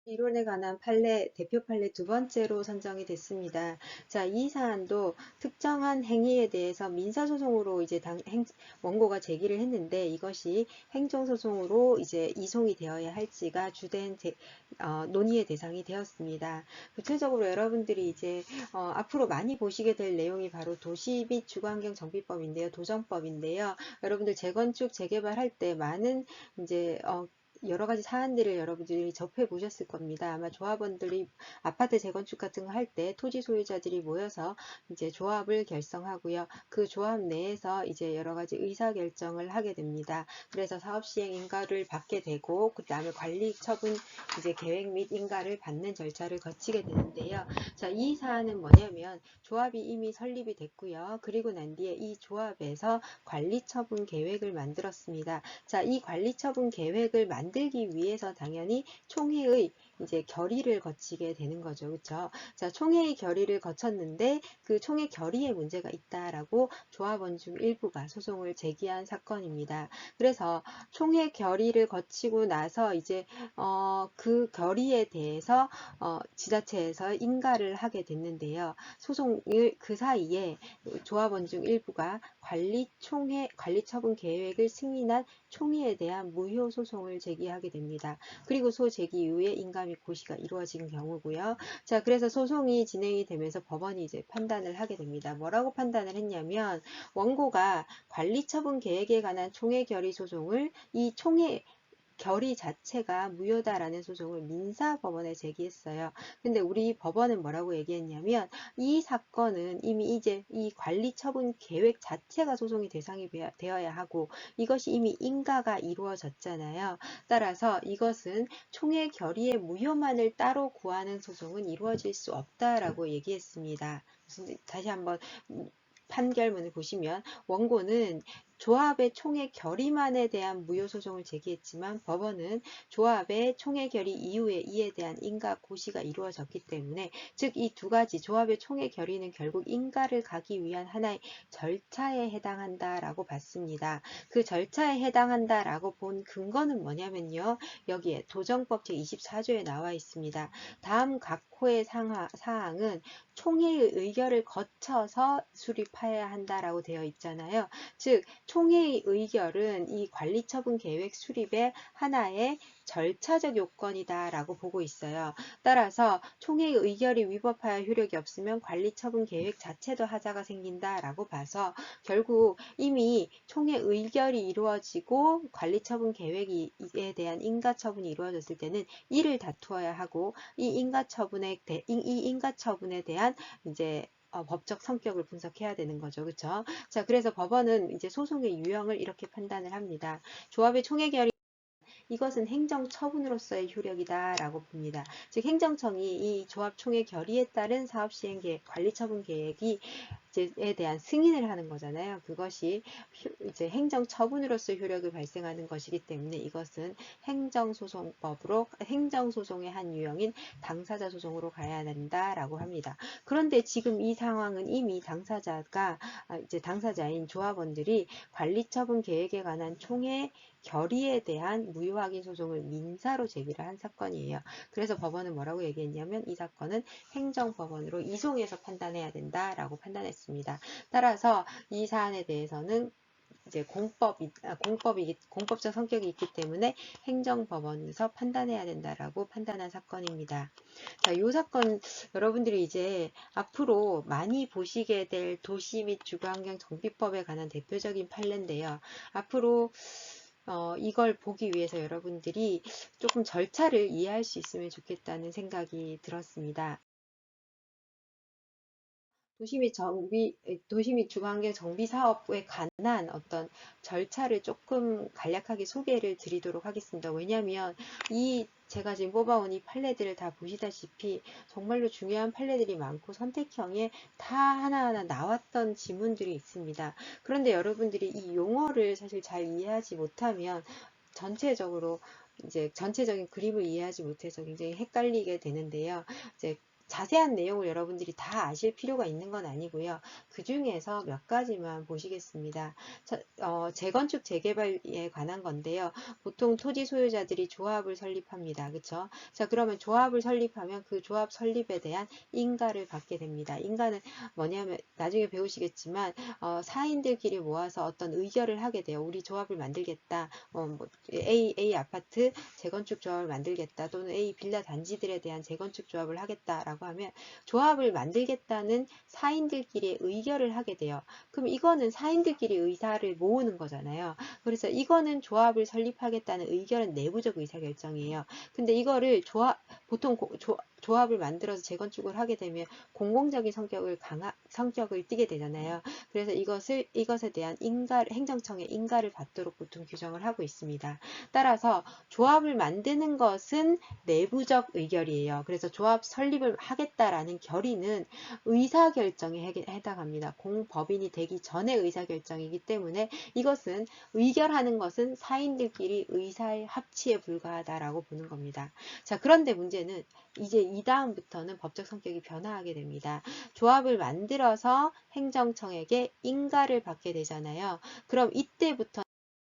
이론에 관한 판례, 대표 판례 두 번째로 선정이 됐습니다. 자, 이 사안도 특정한 행위에 대해서 민사소송으로 이제 원고가 제기를 했는데 이것이 행정소송으로 이제 이송이 되어야 할지가 주된 논의의 대상이 되었습니다. 구체적으로 여러분들이 이제 앞으로 많이 보시게 될 내용이 바로 도시 및 주거환경 정비법인데요. 도정법인데요. 여러분들 재건축, 재개발할 때 많은 이제 여러 가지 사안들을 여러분들이 접해 보셨을 겁니다. 아마 조합원들이 아파트 재건축 같은 거 할 때 토지 소유자들이 모여서 이제 조합을 결성하고요. 그 조합 내에서 이제 여러 가지 의사 결정을 하게 됩니다. 그래서 사업 시행 인가를 받게 되고 그다음에 관리 처분 이제 계획 및 인가를 받는 절차를 거치게 되는데요. 자, 이 사안은 뭐냐면 조합이 이미 설립이 됐고요. 그리고 난 뒤에 이 조합에서 관리 처분 계획을 만들었습니다. 자, 이 관리 처분 계획을 만들기 위해서 당연히 총회의 이제 결의를 거치게 되는 거죠. 그렇죠? 자, 총회의 결의를 거쳤는데 그 총회 결의에 문제가 있다라고 조합원 중 일부가 소송을 제기한 사건입니다. 그래서 총회 결의를 거치고 나서 이제 그 결의에 대해서 지자체에서 인가를 하게 됐는데요. 소송을 그 사이에 조합원 중 일부가 관리 처분 계획을 승인한 총회에 대한 무효 소송을 제기하게 됩니다. 그리고 소 제기 이후에 인가 및 고시가 이루어진 경우고요. 자, 그래서 소송이 진행이 되면서 법원이 이제 판단을 하게 됩니다. 뭐라고 판단을 했냐면 원고가 관리 처분 계획에 관한 총회 결의 소송을 이 총회 결의 자체가 무효다라는 소송을 민사법원에 제기했어요. 근데 우리 법원은 뭐라고 얘기했냐면 이 사건은 이미 이제 이 관리처분 계획 자체가 소송의 대상이 되어야 하고 이것이 이미 인가가 이루어졌잖아요. 따라서 이것은 총회 결의의 무효만을 따로 구하는 소송은 이루어질 수 없다라고 얘기했습니다. 다시 한번 판결문을 보시면 원고는 조합의 총회 결의만에 대한 무효 소송을 제기했지만 법원은 조합의 총회 결의 이후에 이에 대한 인가 고시가 이루어졌기 때문에 즉 이 두 가지 조합의 총회 결의는 결국 인가를 가기 위한 하나의 절차에 해당한다라고 봤습니다. 그 절차에 해당한다라고 본 근거는 뭐냐면요. 여기에 도정법 제24조에 나와 있습니다. 다음 각 호의 사항은 총회의 의결을 거쳐서 수립해야 한다라고 되어 있잖아요. 즉 총회의 의결은 이 관리처분 계획 수립의 하나의 절차적 요건이다라고 보고 있어요. 따라서 총회의 의결이 위법하여 효력이 없으면 관리처분 계획 자체도 하자가 생긴다라고 봐서 결국 이미 총회 의결이 이루어지고 관리처분 계획에 대한 인가처분이 이루어졌을 때는 이를 다투어야 하고 이 인가처분에 대한 이제 법적 성격을 분석해야 되는 거죠. 그렇죠? 자, 그래서 법원은 이제 소송의 유형을 이렇게 판단을 합니다. 조합의 총회 결의 이것은 행정처분으로서의 효력이다라고 봅니다. 즉 행정청이 이 조합총회 결의에 따른 사업시행계획, 관리처분 계획이 에 대한 승인을 하는 거잖아요. 그것이 이제 행정처분으로서 효력을 발생하는 것이기 때문에 이것은 행정소송의 한 유형인 당사자 소송으로 가야 된다라고 합니다. 그런데 지금 이 상황은 이미 이제 당사자인 조합원들이 관리처분 계획에 관한 총회 결의에 대한 무효 확인 소송을 민사로 제기를 한 사건이에요. 그래서 법원은 뭐라고 얘기했냐면 이 사건은 행정법원으로 이송해서 판단해야 된다라고 판단했습니다. 따라서 이 사안에 대해서는 이제 공법적 성격이 있기 때문에 행정법원에서 판단해야 된다라고 판단한 사건입니다. 자, 이 사건 여러분들이 이제 앞으로 많이 보시게 될 도시 및 주거환경 정비법에 관한 대표적인 판례인데요. 앞으로 이걸 보기 위해서 여러분들이 조금 절차를 이해할 수 있으면 좋겠다는 생각이 들었습니다. 도시 및 주거환경 정비 사업에 관한 어떤 절차를 조금 간략하게 소개를 드리도록 하겠습니다. 왜냐하면 제가 지금 뽑아온 이 판례들을 다 보시다시피 정말로 중요한 판례들이 많고 선택형에 다 하나하나 나왔던 지문들이 있습니다. 그런데 여러분들이 이 용어를 사실 잘 이해하지 못하면 전체적인 그림을 이해하지 못해서 굉장히 헷갈리게 되는데요. 이제 자세한 내용을 여러분들이 다 아실 필요가 있는 건 아니고요. 그 중에서 몇 가지만 보시겠습니다. 재건축 재개발에 관한 건데요. 보통 토지 소유자들이 조합을 설립합니다. 그쵸? 자, 그러면 조합을 설립하면 그 조합 설립에 대한 인가를 받게 됩니다. 인가는 뭐냐면 나중에 배우시겠지만 사인들끼리 모아서 어떤 의결을 하게 돼요. 우리 조합을 만들겠다. 뭐 A 아파트 재건축 조합을 만들겠다. 또는 A 빌라 단지들에 대한 재건축 조합을 하겠다라고 하면 조합을 만들겠다는 사인들끼리 의결을 하게 돼요. 그럼 이거는 사인들끼리 의사를 모으는 거잖아요. 그래서 이거는 조합을 설립하겠다는 의결은 내부적 의사결정이에요. 근데 이거를 보통 조합을 만들어서 재건축을 하게 되면 공공적인 성격을 띠게 되잖아요. 그래서 이것에 대한 행정청의 인가를 받도록 보통 규정을 하고 있습니다. 따라서 조합을 만드는 것은 내부적 의결이에요. 그래서 조합 설립을 하겠다라는 결의는 의사결정에 해당합니다. 공법인이 되기 전의 의사결정이기 때문에 이것은 의결하는 것은 사인들끼리 의사의 합치에 불과하다라고 보는 겁니다. 자, 그런데 문제는 이제 이 다음부터는 법적 성격이 변화하게 됩니다. 조합을 만들어서 행정청에게 인가를 받게 되잖아요. 그럼 이때부터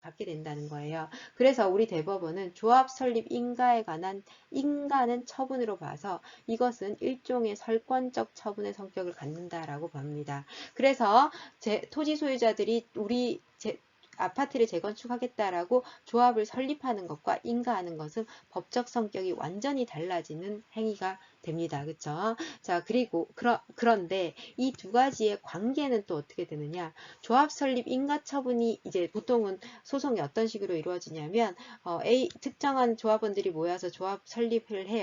받게 된다는 거예요. 그래서 우리 대법원은 조합 설립 인가에 관한 인가는 처분으로 봐서 이것은 일종의 설권적 처분의 성격을 갖는다라고 봅니다. 그래서 토지 소유자들이 아파트를 재건축하겠다라고 조합을 설립하는 것과 인가하는 것은 법적 성격이 완전히 달라지는 행위가 됩니다. 그쵸? 자, 그런데 이 두 가지의 관계는 또 어떻게 되느냐? 조합 설립 인가 처분이 이제 보통은 소송이 어떤 식으로 이루어지냐면 특정한 조합원들이 모여서 조합 설립을 해요.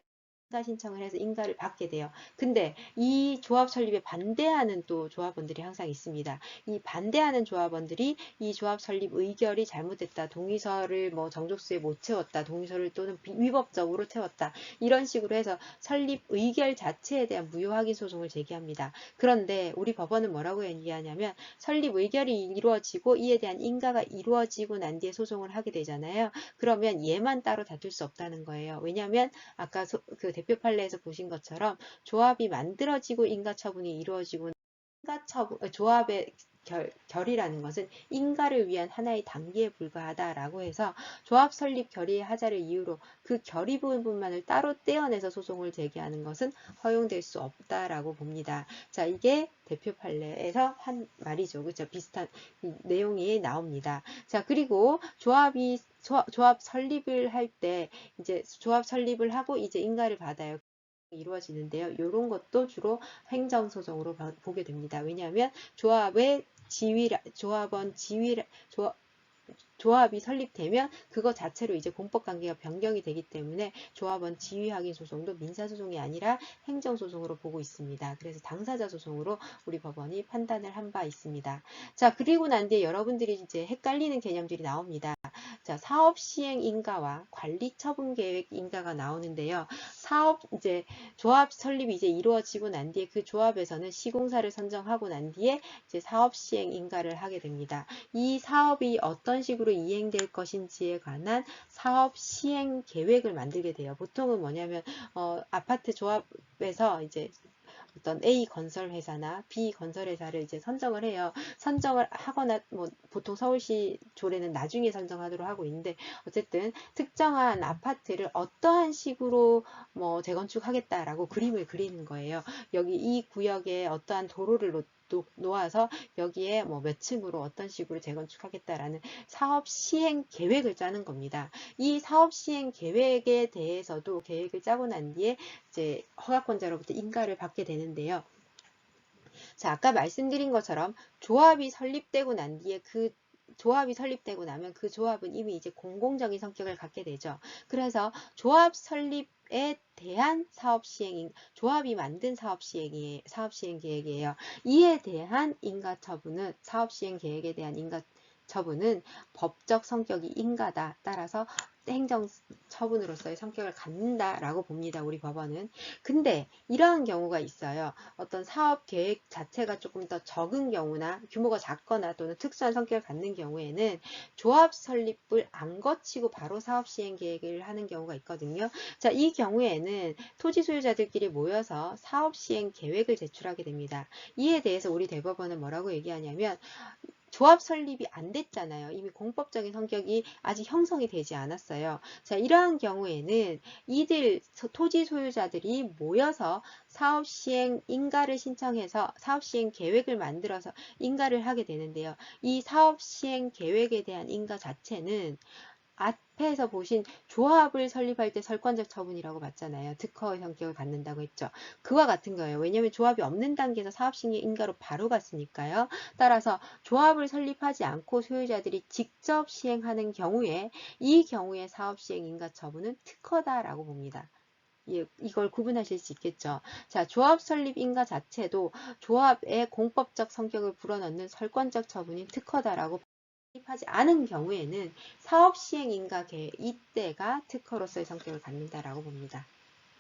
인가 신청을 해서 인가를 받게 돼요. 근데 이 조합 설립에 반대하는 또 조합원들이 항상 있습니다. 이 반대하는 조합원들이 이 조합 설립 의결이 잘못됐다. 동의서를 뭐 정족수에 못 채웠다. 동의서를 또는 위법적으로 채웠다. 이런 식으로 해서 설립 의결 자체에 대한 무효확인 소송을 제기합니다. 그런데 우리 법원은 뭐라고 얘기하냐면 설립 의결이 이루어지고 이에 대한 인가가 이루어지고 난 뒤에 소송을 하게 되잖아요. 그러면 얘만 따로 다툴 수 없다는 거예요. 왜냐하면 아까 그 대표 판례에서 보신 것처럼 조합이 만들어지고 인가 처분이 이루어지고 조합의 결의라는 것은 인가를 위한 하나의 단계에 불과하다라고 해서 조합 설립 결의의 하자를 이유로 그 결의 부분만을 따로 떼어내서 소송을 제기하는 것은 허용될 수 없다라고 봅니다. 자, 이게 대표 판례에서 한 말이죠. 그렇죠? 비슷한 내용이 나옵니다. 자, 그리고 조합 설립을 할 때 이제 조합 설립을 하고 이제 인가를 받아요. 이루어지는데요. 이런 것도 주로 행정소송으로 보게 됩니다. 왜냐하면 조합이 설립되면 그거 자체로 이제 공법관계가 변경이 되기 때문에 조합원 지위 확인 소송도 민사소송이 아니라 행정소송으로 보고 있습니다. 그래서 당사자 소송으로 우리 법원이 판단을 한 바 있습니다. 자, 그리고 난 뒤에 여러분들이 이제 헷갈리는 개념들이 나옵니다. 자, 사업 시행 인가와 관리 처분 계획 인가가 나오는데요. 조합 설립이 이제 이루어지고 난 뒤에 그 조합에서는 시공사를 선정하고 난 뒤에 이제 사업 시행 인가를 하게 됩니다. 이 사업이 어떤 식으로 이행될 것인지에 관한 사업 시행 계획을 만들게 돼요. 보통은 뭐냐면 아파트 조합에서 이제 어떤 A 건설회사나 B 건설회사를 이제 선정을 해요. 선정을 하거나 뭐 보통 서울시 조례는 나중에 선정하도록 하고 있는데 어쨌든 특정한 아파트를 어떠한 식으로 뭐 재건축하겠다라고 그림을 그리는 거예요. 여기 이 구역에 어떠한 도로를 놓아서 여기에 뭐 몇 층으로 어떤 식으로 재건축하겠다라는 사업 시행 계획을 짜는 겁니다. 이 사업 시행 계획에 대해서도 계획을 짜고 난 뒤에 이제 허가권자로부터 인가를 받게 되는데요. 자, 아까 말씀드린 것처럼 조합이 설립되고 나면 그 조합은 이미 이제 공공적인 성격을 갖게 되죠. 그래서 조합 설립에 대한 조합이 만든 사업 시행 계획이에요. 이에 대한 인가 처분은 사업 시행 계획에 대한 인가 처분은 법적 성격이 인가다. 따라서 행정 처분으로서의 성격을 갖는다라고 봅니다. 우리 법원은. 근데 이러한 경우가 있어요. 어떤 사업 계획 자체가 조금 더 적은 경우나 규모가 작거나 또는 특수한 성격을 갖는 경우에는 조합 설립을 안 거치고 바로 사업 시행 계획을 하는 경우가 있거든요. 자, 이 경우에는 토지 소유자들끼리 모여서 사업 시행 계획을 제출하게 됩니다. 이에 대해서 우리 대법원은 뭐라고 얘기하냐면 조합 설립이 안 됐잖아요. 이미 공법적인 성격이 아직 형성이 되지 않았어요. 자, 이러한 경우에는 이들 토지 소유자들이 모여서 사업 시행 인가를 신청해서 사업 시행 계획을 만들어서 인가를 하게 되는데요. 이 사업 시행 계획에 대한 인가 자체는 앞에서 보신 조합을 설립할 때 설권적 처분이라고 봤잖아요. 특허의 성격을 갖는다고 했죠. 그와 같은 거예요. 왜냐하면 조합이 없는 단계에서 사업시행 인가로 바로 갔으니까요. 따라서 조합을 설립하지 않고 소유자들이 직접 시행하는 경우에 이 경우에 사업시행 인가 처분은 특허다라고 봅니다. 예, 이걸 구분하실 수 있겠죠. 자, 조합 설립 인가 자체도 조합의 공법적 성격을 불어넣는 설권적 처분인 특허다라고 하지 않은 경우에는 사업 시행 인가 이때가 특허로서의 성격을 갖는다라고 봅니다.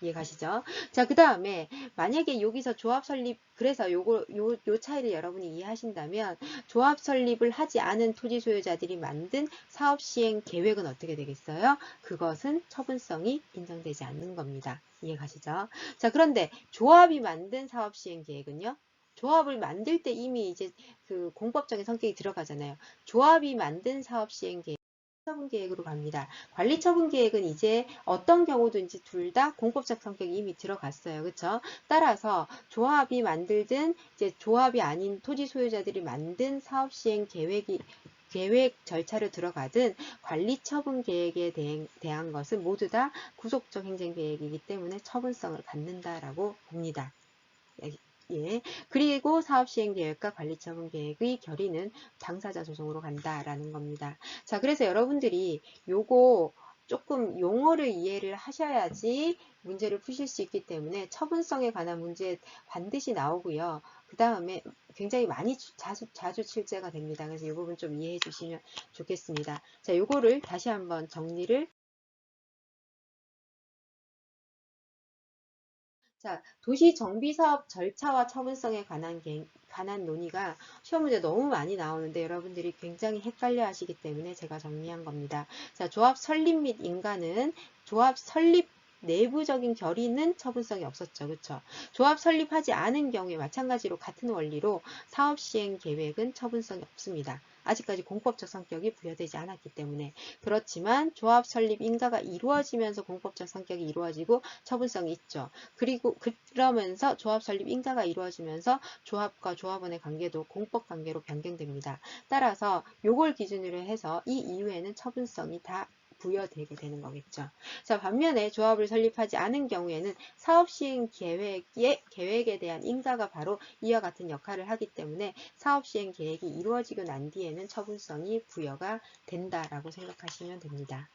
이해가시죠? 자, 그 다음에 만약에 여기서 조합 설립, 그래서 요 차이를 여러분이 이해하신다면 조합 설립을 하지 않은 토지 소유자들이 만든 사업 시행 계획은 어떻게 되겠어요? 그것은 처분성이 인정되지 않는 겁니다. 이해가시죠? 자, 그런데 조합이 만든 사업 시행 계획은요? 조합을 만들 때 이미 이제 그 공법적인 성격이 들어가잖아요. 조합이 만든 사업 시행 계획 처분 계획으로 갑니다. 관리 처분 계획은 이제 어떤 경우든지 둘 다 공법적 성격이 이미 들어갔어요. 그렇죠? 따라서 조합이 만들든 이제 조합이 아닌 토지 소유자들이 만든 사업 시행 계획 절차를 들어가든 관리 처분 계획에 대한 것은 모두 다 구속적 행정 계획이기 때문에 처분성을 갖는다라고 봅니다. 예. 그리고 사업시행계획과 관리처분계획의 결의는 당사자 소송으로 간다라는 겁니다. 자, 그래서 여러분들이 요거 조금 용어를 이해를 하셔야지 문제를 푸실 수 있기 때문에 처분성에 관한 문제 반드시 나오고요. 그 다음에 굉장히 많이 자주 출제가 됩니다. 그래서 이 부분 좀 이해해 주시면 좋겠습니다. 자, 요거를 다시 한번 정리를. 자, 도시정비사업 절차와 처분성에 관한 논의가 시험 문제 너무 많이 나오는데 여러분들이 굉장히 헷갈려 하시기 때문에 제가 정리한 겁니다. 자, 조합 설립 및 인가는 조합 설립 내부적인 결의는 처분성이 없었죠. 그렇죠? 조합 설립하지 않은 경우에 마찬가지로 같은 원리로 사업 시행 계획은 처분성이 없습니다. 아직까지 공법적 성격이 부여되지 않았기 때문에. 그렇지만 조합 설립 인가가 이루어지면서 공법적 성격이 이루어지고 처분성이 있죠. 그리고 그러면서 조합 설립 인가가 이루어지면서 조합과 조합원의 관계도 공법 관계로 변경됩니다. 따라서 요걸 기준으로 해서 이 이후에는 처분성이 다 부여되게 되는 거겠죠. 자, 반면에 조합을 설립하지 않은 경우에는 사업 시행 계획에 대한 인가가 바로 이와 같은 역할을 하기 때문에 사업 시행 계획이 이루어지고 난 뒤에는 처분성이 부여가 된다라고 생각하시면 됩니다.